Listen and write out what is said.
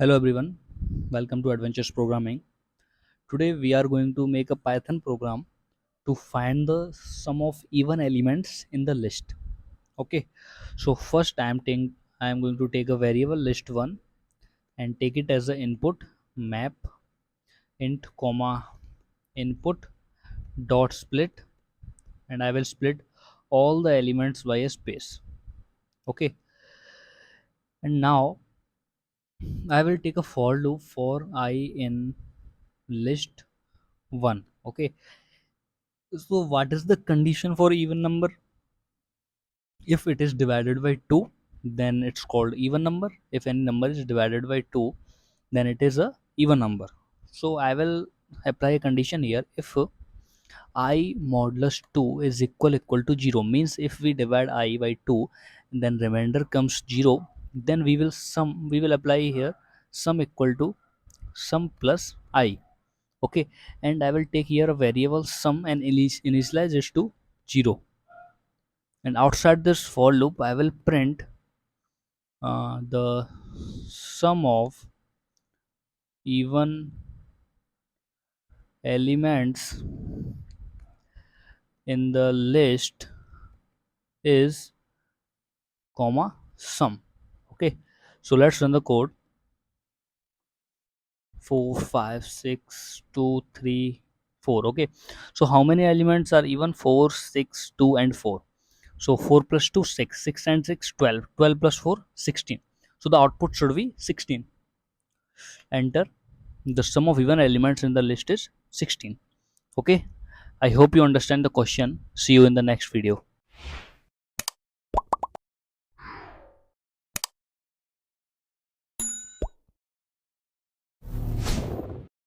Hello everyone, welcome to Adventures Programming. Today we are going to make a Python program to find the sum of even elements in the list. Okay, so first I am going to take a variable list1 and take it as an input map int comma input dot split, and I will split all the elements by a space. Okay, and now I will take a for loop for I in list 1. Okay, so what is the condition for even number? If it is divided by 2, then it's called even number. If any number is divided by 2, then it is a even number. So I will apply a condition here. If I modulus 2 is equal to 0, means if we divide I by 2, then remainder comes 0, then we will apply here sum equal to sum plus I. Okay, and I will take here a variable sum and initialize it to 0, and outside this for loop I will print the sum of even elements in the list is comma sum. Okay, so let's run the code. 4 5 6 2 3 4. Okay, so how many elements are even? 4 6 2 and 4. So 4 plus 2 6, 6 and 6 12, 12 plus 4 16. So the output should be 16. Enter. The sum of even elements in the list is 16. Okay, I hope you understand the question. See you in the next video.